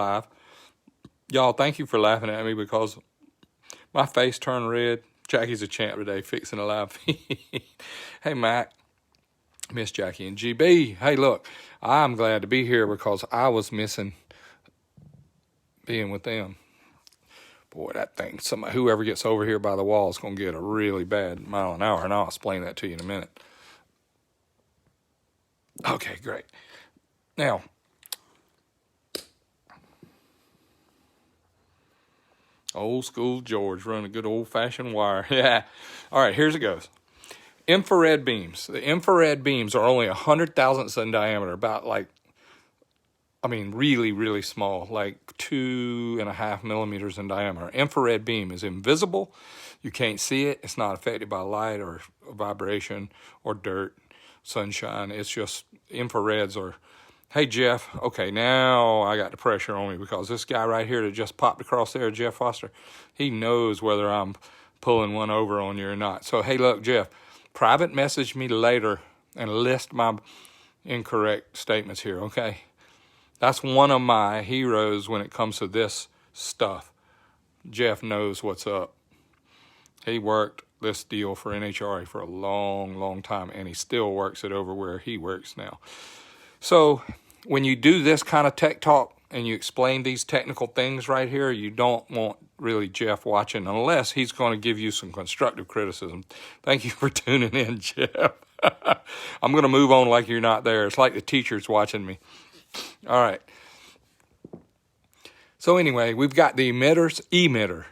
live. Y'all, thank you for laughing at me because my face turned red. Jackie's a champ today, fixing a live feed. Hey, Mac, Miss Jackie and GB. Hey, look, I'm glad to be here because I was missing being with them. Boy, that thing, whoever gets over here by the wall is going to get a really bad mile an hour, and I'll explain that to you in a minute. Okay, great. Now, old school George running a good old-fashioned wire. Yeah. All right, here's it goes. Infrared beams. The infrared beams are only 100 thousandths in diameter, about really, really small, like 2.5 millimeters in diameter. Infrared beam is invisible. You can't see it. It's not affected by light or vibration or dirt, sunshine. It's just infrareds are, hey, Jeff, okay, now I got the pressure on me because this guy right here that just popped across there, Jeff Foster, he knows whether I'm pulling one over on you or not. So, hey, look, Jeff, private message me later and list my incorrect statements here, okay? That's one of my heroes when it comes to this stuff. Jeff knows what's up. He worked this deal for NHRA for a long, long time, and he still works it over where he works now. So when you do this kind of tech talk and you explain these technical things right here, you don't want really Jeff watching unless he's going to give you some constructive criticism. Thank you for tuning in, Jeff. I'm going to move on like you're not there. It's like the teacher's watching me. All right. So anyway, we've got the emitter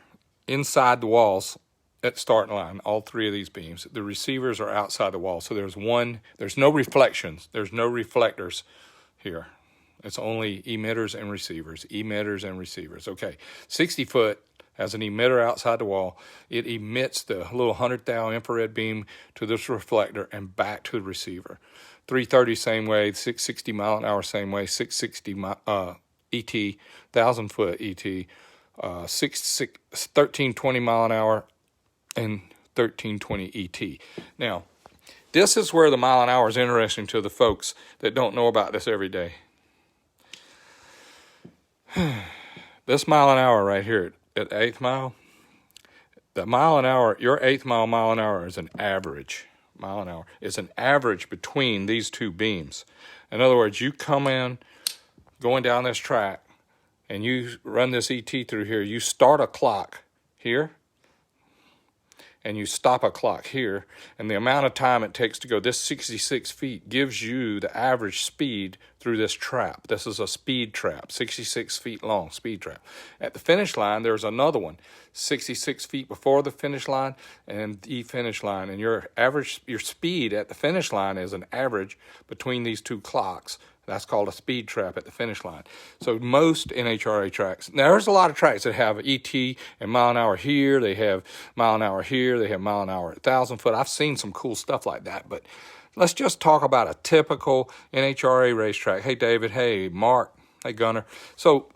inside the walls at the starting line, all three of these beams. The receivers are outside the wall. So there's no reflections. There's no reflectors here. It's only emitters and receivers. Okay, 60 foot has an emitter outside the wall. It emits the little 100 thou infrared beam to this reflector and back to the receiver. 330 same way, 660 mile an hour same way, 660 ET, 1,000 foot ET, 1320 mile an hour, and 1320 ET. Now, this is where the mile an hour is interesting to the folks that don't know about this every day. This mile an hour right here at 8th mile, the mile an hour, your 8th mile an hour is an average. Mile an hour is an average between these two beams. In other words, you come in going down this track and you run this ET through here. You start a clock here and you stop a clock here, and the amount of time it takes to go this 66 feet gives you the average speed through this trap. This is a speed trap, 66 feet long speed trap. At the finish line, there's another one, 66 feet before the finish line and the finish line, and your speed at the finish line is an average between these two clocks. That's called a speed trap at the finish line. So most NHRA tracks, now there's a lot of tracks that have ET and mile an hour here, they have mile an hour here, they have mile an hour at 1,000 foot. I've seen some cool stuff like that, but let's just talk about a typical NHRA racetrack. Hey, David. Hey, Mark. Hey, Gunner. So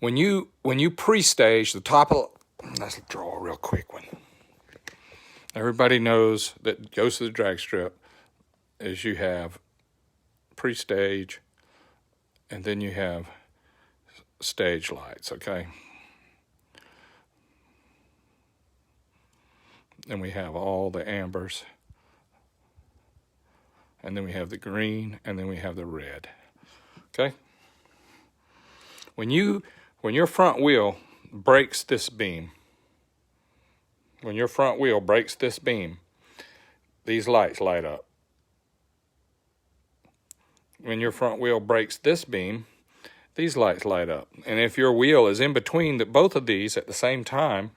when you pre-stage the top of, let's draw a real quick one. Everybody knows that goes to the drag strip is you have pre-stage, and then you have stage lights, okay? And we have all the ambers, and then we have the green, and then we have the red, okay? When your front wheel breaks this beam, these lights light up. When your front wheel breaks this beam, these lights light up. And if your wheel is in between both of these at the same time,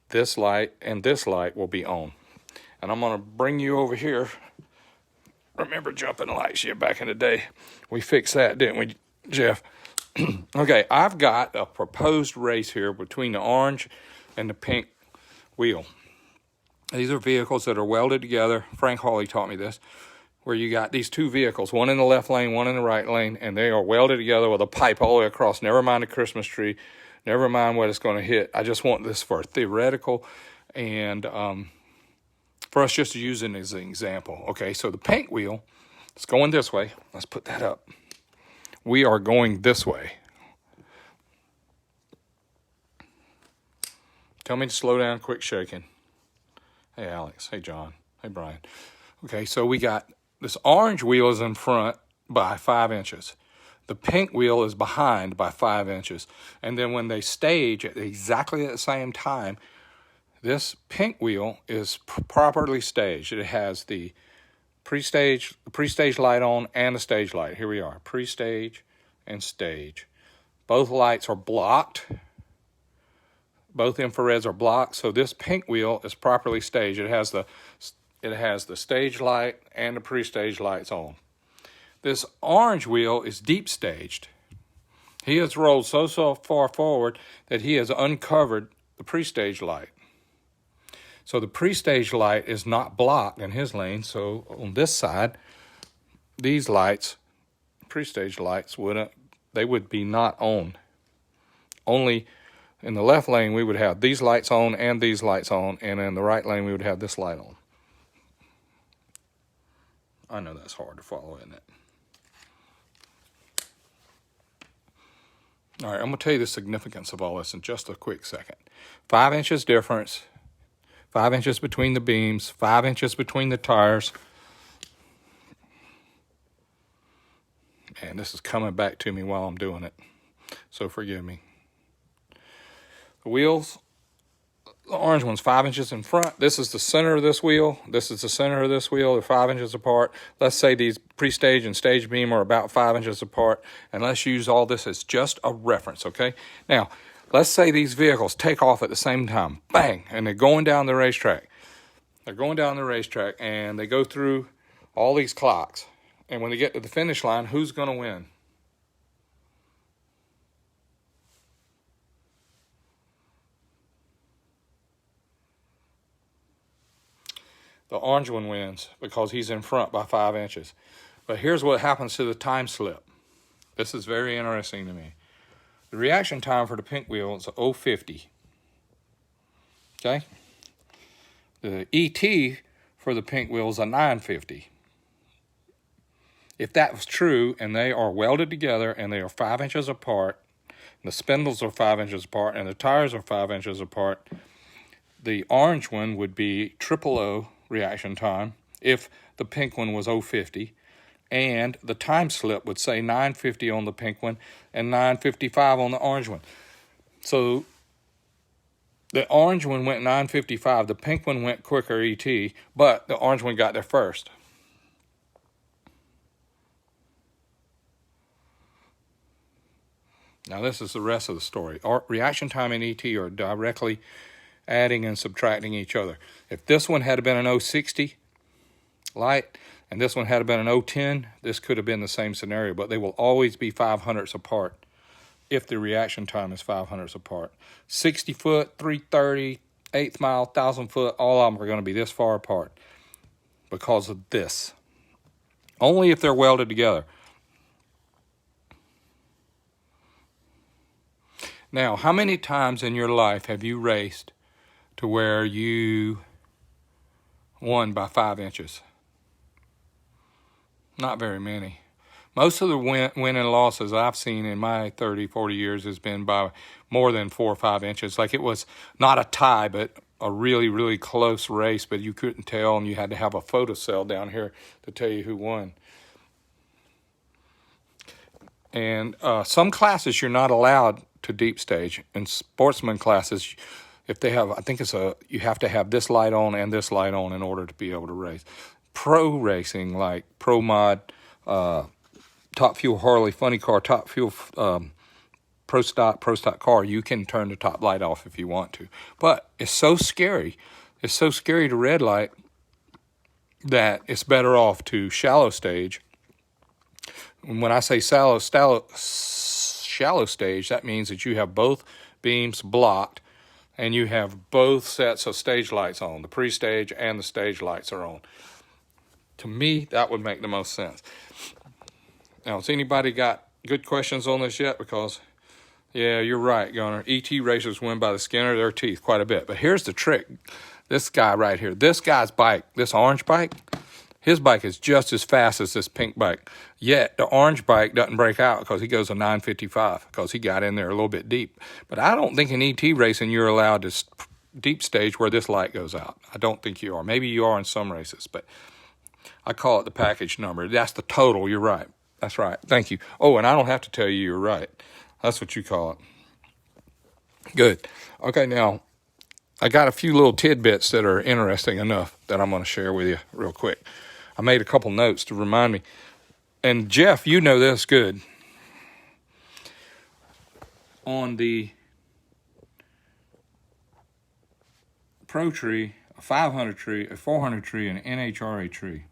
this light and this light will be on. And I'm going to bring you over here. Remember jumping lights? Yeah, back in the day. We fixed that, didn't we, Jeff? Okay, I've got a proposed race here between the orange and the pink wheel. These are vehicles that are welded together. Frank Hawley taught me this. Where you got these two vehicles, one in the left lane, one in the right lane, and they are welded together with a pipe all the way across. Never mind the Christmas tree. Never mind what it's going to hit. I just want this for a theoretical and for us just to use it as an example. Okay, so the paint wheel is going this way. Let's put that up. we are going this way. Tell me to slow down, quick shaking. Hey, Alex. Hey, John. Hey, Brian. Okay, so we got this orange wheel is in front by 5 inches. The pink wheel is behind by 5 inches. And then when they stage at exactly the same time, this pink wheel is properly staged. It has the pre-stage light on and the stage light. Here we are, pre-stage and stage. Both lights are blocked. Both infrareds are blocked. So this pink wheel is properly staged. It has the stage light and the pre-stage lights on. This orange wheel is deep staged. He has rolled so far forward that he has uncovered the pre-stage light. So the pre-stage light is not blocked in his lane. So on this side, these lights, pre-stage lights, would be not on. Only in the left lane we would have these lights on and these lights on, and in the right lane we would have this light on. I know that's hard to follow, isn't it? All right, I'm going to tell you the significance of all this in just a quick second. 5 inches difference. 5 inches between the beams, 5 inches between the tires. And this is coming back to me while I'm doing it, so forgive me. The wheels, the orange one's 5 inches in front. This is the center of this wheel. This is the center of this wheel. They're 5 inches apart. Let's say these pre-stage and stage beam are about 5 inches apart, and let's use all this as just a reference, okay? Now, let's say these vehicles take off at the same time, bang, and they're going down the racetrack. They're going down the racetrack, and they go through all these clocks. And when they get to the finish line, who's going to win? The orange one wins because he's in front by 5 inches. But here's what happens to the time slip. This is very interesting to me. The reaction time for the pink wheel is 0.50. Okay? The ET for the pink wheel is a 9.50. If that was true, and they are welded together, and they are 5 inches apart, and the spindles are 5 inches apart, and the tires are 5 inches apart, the orange one would be 0.00 reaction time if the pink one was 0.50. And the time slip would say 9.50 on the pink one and 9.55 on the orange one. So the orange one went 9.55. The pink one went quicker, ET, but the orange one got there first. Now this is the rest of the story. Our reaction time and ET are directly adding and subtracting each other. If this one had been an 0.60 light, and this one had been an 0.10, this could have been the same scenario, but they will always be 500ths apart if the reaction time is 500ths apart. 60 foot, 330, 8th mile, 1,000 foot, all of them are going to be this far apart because of this. Only if they're welded together. Now, how many times in your life have you raced to where you won by 5 inches? Not very many. Most of the win and losses I've seen in my 30, 40 years has been by more than 4 or 5 inches. Like it was not a tie, but a really, really close race, but you couldn't tell, and you had to have a photo cell down here to tell you who won. And some classes you're not allowed to deep stage. In sportsman classes, if they have, I think you have to have this light on and this light on in order to be able to race. Pro racing, like Pro Mod, Top Fuel Harley, Funny Car, Top Fuel Pro Stock car, you can turn the top light off if you want to. But it's so scary. It's so scary to red light that it's better off to shallow stage. When I say shallow stage, that means that you have both beams blocked and you have both sets of stage lights on. The pre-stage and the stage lights are on. To me, that would make the most sense. Now, has anybody got good questions on this yet? Because, yeah, you're right, Gunner. ET racers win by the skin of their teeth quite a bit. But here's the trick. This guy right here, this guy's bike, this orange bike, His bike is just as fast as this pink bike. Yet the orange bike doesn't break out because he goes a 955 because he got in there a little bit deep. But I don't think in ET racing you're allowed to deep stage where this light goes out. I don't think you are. Maybe you are in some races, but I call it the package number. That's the total. You're right. That's right. Thank you. Oh, and I don't have to tell you you're right. That's what you call it. Good. Okay, now I got a few little tidbits that are interesting enough that I'm going to share with you real quick. I made a couple notes to remind me. And Jeff, you know this good. On the Pro tree, a 500 tree, a 400 tree, and an NHRA tree.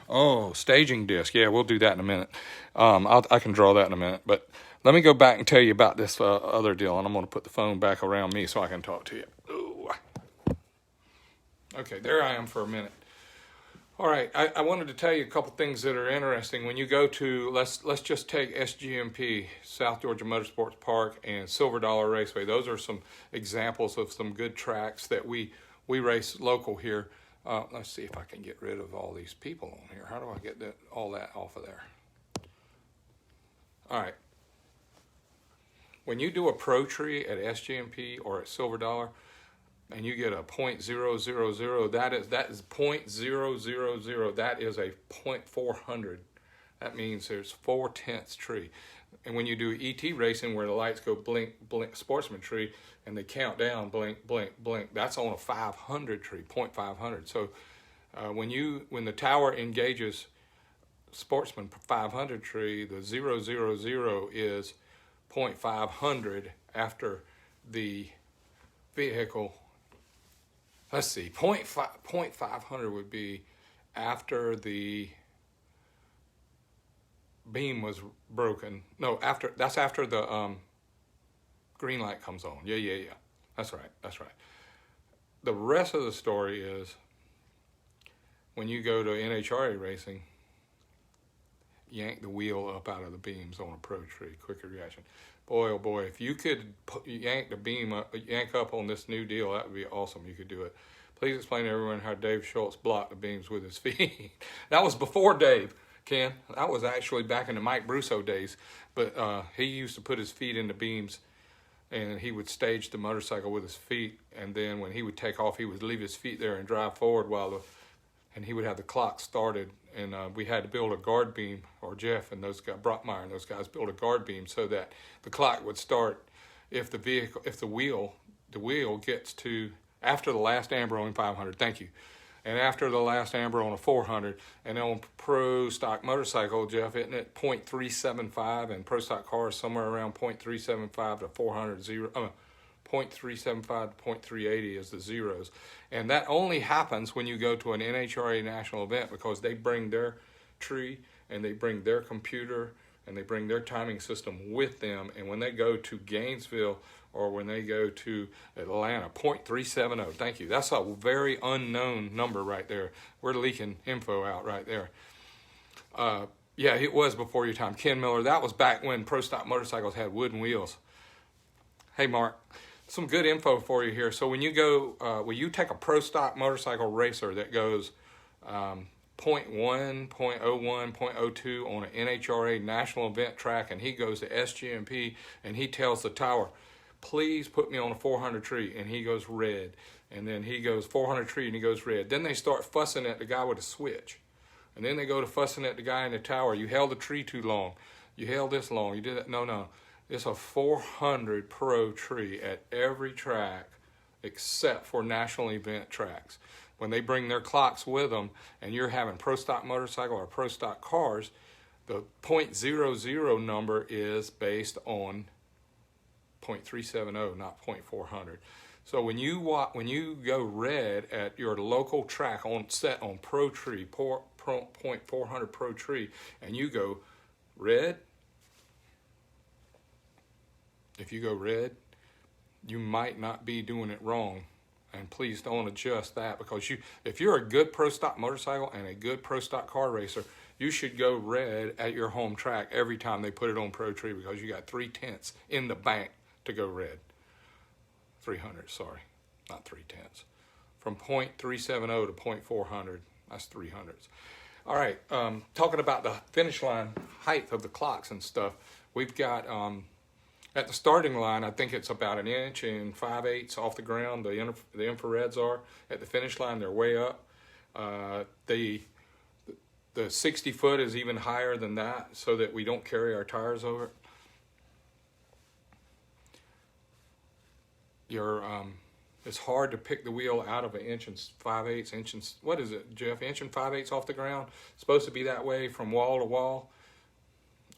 Oh, staging disc. Yeah, we'll do that in a minute. I can draw that in a minute. But let me go back and tell you about this other deal, and I'm going to put the phone back around me so I can talk to you. Ooh. Okay, there I am for a minute. All right, I wanted to tell you a couple things that are interesting. When you go to, let's just take SGMP, South Georgia Motorsports Park, and Silver Dollar Raceway. Those are some examples of some good tracks that we race local here. Let's see if I can get rid of all these people on here. How do I get all that off of there? All right. When you do a pro tree at SGMP or at Silver Dollar, and you get a .000, that is .000. That is a .400. That means there's 4/10 tree. And when you do ET racing, where the lights go blink, blink, sportsman tree, and they count down, blink, blink, blink, that's on a 500 tree, .500. So when the tower engages sportsman 500 tree, the 000 is .500 after the vehicle. Let's see, .500 would be after the beam was broken. No, that's after the green light comes on. Yeah. That's right. The rest of the story is when you go to NHRA racing, yank the wheel up out of the beams on a pro tree, quicker reaction. Boy, oh boy, if you could yank the beam up, yank up on this new deal, that would be awesome. You could do it. Please explain to everyone how Dave Schultz blocked the beams with his feet. That was before Dave, Ken. That was actually back in the Mike Brusso days. But he used to put his feet in the beams, and he would stage the motorcycle with his feet. And then when he would take off, he would leave his feet there and drive forward and he would have the clock started. And we had to build a guard beam, or Jeff and those guys, Brockmeyer and those guys built a guard beam so that the clock would start if the wheel gets to after the last amber on 500. Thank you. And after the last amber on a 400, and on pro stock motorcycle, Jeff, isn't it .375, and pro stock cars somewhere around .375 to 400 .375 to .380 is the zeros. And that only happens when you go to an NHRA national event, because they bring their tree and they bring their computer and they bring their timing system with them. And when they go to Gainesville or when they go to Atlanta, .370, thank you. That's a very unknown number right there. We're leaking info out right there. Yeah, it was before your time. Ken Miller, that was back when pro stock motorcycles had wooden wheels. Hey, Mark. Some good info for you here. So when you go, when you take a pro stock motorcycle racer that goes .1, .01, .02 on an NHRA national event track, and he goes to SGMP and he tells the tower, please put me on a 400 tree, and he goes red. And then he goes 400 tree and he goes red. Then they start fussing at the guy with a switch. And then they go to fussing at the guy in the tower. You held the tree too long. You held this long. You did that. No. It's a 400 pro tree at every track except for national event tracks. When they bring their clocks with them and you're having pro stock motorcycle or pro stock cars, the .00 number is based on .370, not .400. So when you go red at your local track set on pro tree, .400 pro tree, and you go red, if you go red, you might not be doing it wrong. And please don't adjust that, because if you're a good pro stock motorcycle and a good pro stock car racer, you should go red at your home track every time they put it on pro tree, because you got 3/10 in the bank to go red. 300, sorry, not 3/10. from 0.370 to 0.400. That's 300s. All right, talking about the finish line height of the clocks and stuff, we've got at the starting line, I think it's about 1 inch and 5/8 off the ground. The infrareds are at the finish line; they're way up. The 60 foot is even higher than that, so that we don't carry our tires over it. It's hard to pick the wheel out of 1 inch and 5/8 inches. What is it, Jeff? 1 inch and 5/8 off the ground. It's supposed to be that way from wall to wall,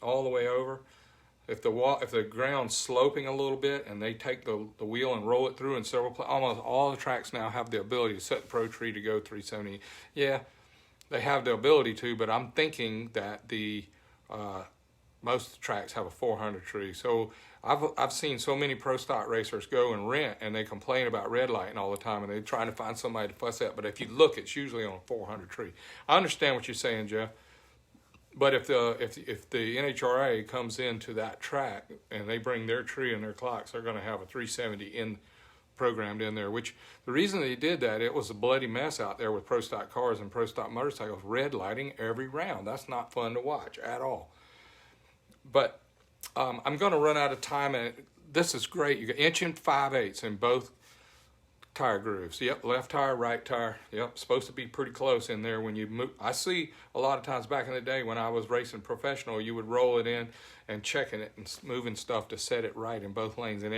all the way over. If the ground's sloping a little bit and they take the wheel and roll it through in several places, almost all the tracks now have the ability to set the Pro Tree to go 370. Yeah, they have the ability to, but I'm thinking that most of the tracks have a 400 tree. So I've seen so many pro stock racers go and rent, and they complain about red lighting all the time, and they're trying to find somebody to fuss at. But if you look, it's usually on a 400 tree. I understand what you're saying, Jeff. But if the NHRA comes into that track and they bring their tree and their clocks, they're going to have a 370 programmed in there. Which the reason they did that, it was a bloody mess out there with pro stock cars and pro stock motorcycles red lighting every round. That's not fun to watch at all. But I'm going to run out of time, and this is great. You got 1 inch and 5/8 in both tire grooves. Yep, left tire, right tire. Yep, supposed to be pretty close in there when you move. I see a lot of times back in the day when I was racing professional, you would roll it in and checking it and moving stuff to set it right in both lanes, in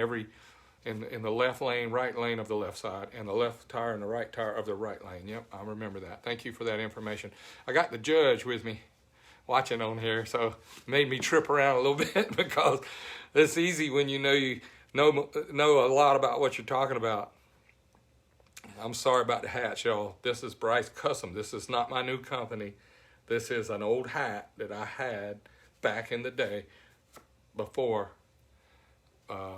the left lane, right lane of the left side, and the left tire and the right tire of the right lane. Yep, I remember that. Thank you for that information. I got the judge with me watching on here, so it made me trip around a little bit because it's easy when you know a lot about what you're talking about. I'm sorry about the hat, y'all. This is Bryce Custom. This is not my new company. This is an old hat that I had back in the day before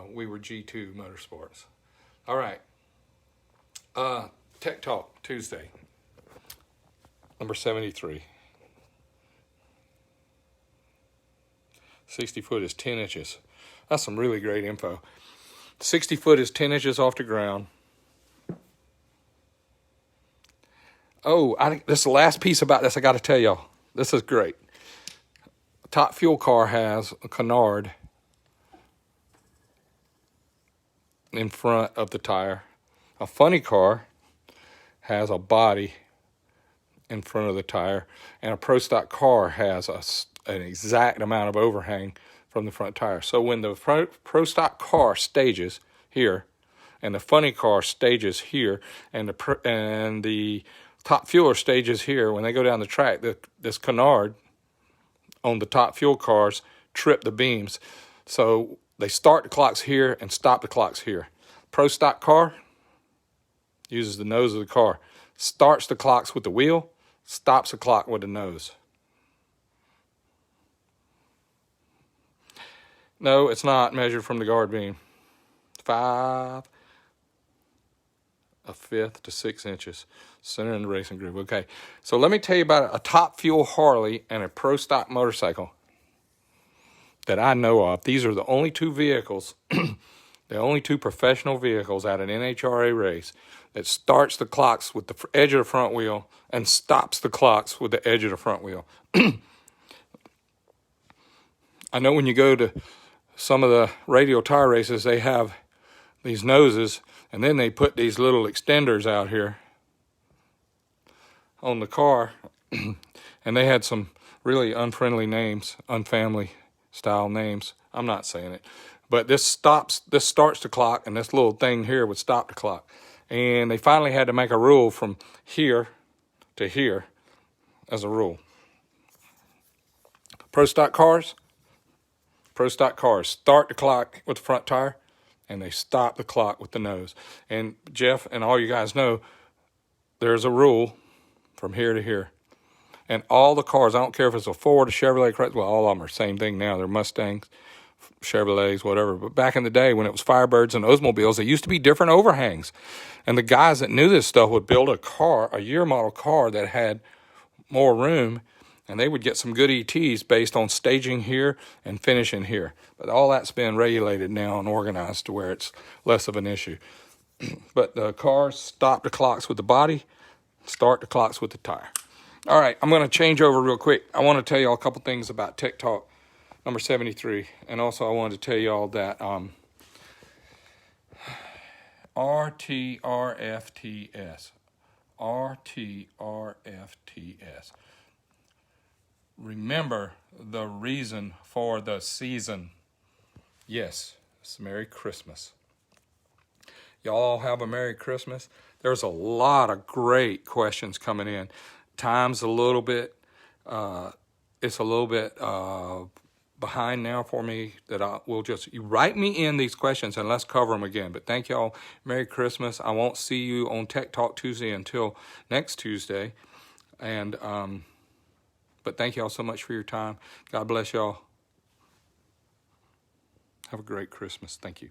we were G2 Motorsports. All right. Tech Talk Tuesday, number 73. 60 foot is 10 inches. That's some really great info. 60 foot is 10 inches off the ground. Oh, this is the last piece about this I got to tell y'all. This is great. Top Fuel car has a canard in front of the tire. A funny car has a body in front of the tire, and a pro stock car has an exact amount of overhang from the front tire. So when the pro stock car stages here, and the funny car stages here, and the Top Fueler stages here, when they go down the track, this canard on the Top Fuel cars trip the beams. So they start the clocks here and stop the clocks here. Pro stock car uses the nose of the car. Starts the clocks with the wheel, stops the clock with the nose. No, it's not measured from the guard beam. 5 1/5 to 6 inches. Center in the racing groove. Okay, so let me tell you about a Top Fuel Harley and a pro stock motorcycle that I know of. These are the only two vehicles, the only two professional vehicles at an NHRA race that starts the clocks with the edge of the front wheel and stops the clocks with the edge of the front wheel. I know when you go to some of the radial tire races, they have these noses, and then they put these little extenders out here on the car, and they had some really unfriendly names, unfamily style names. I'm not saying it, but this starts the clock, and this little thing here would stop the clock. And they finally had to make a rule from here to here as a rule. Pro stock cars start the clock with the front tire, and they stop the clock with the nose. And Jeff and all you guys know, there's a rule from here to here. And all the cars, I don't care if it's a Ford, a Chevrolet, well, all of them are the same thing now. They're Mustangs, Chevrolets, whatever. But back in the day when it was Firebirds and Oldsmobiles, they used to be different overhangs. And the guys that knew this stuff would build a year model car that had more room, and they would get some good ETs based on staging here and finishing here. But all that's been regulated now and organized to where it's less of an issue. But the cars stop the clocks with the body, start the clocks with the tire. All right, I'm going to change over real quick. I want to tell y'all a couple things about Tech Talk number 73. And also I wanted to tell y'all that RTRFTS. RTRFTS. Remember the reason for the season. Yes, it's Merry Christmas. Y'all have a Merry Christmas. There's a lot of great questions coming in. Time's a little bit, it's a little bit behind now for me that you write me in these questions and let's cover them again. But thank y'all. Merry Christmas. I won't see you on Tech Talk Tuesday until next Tuesday. And, but thank y'all so much for your time. God bless y'all. Have a great Christmas. Thank you.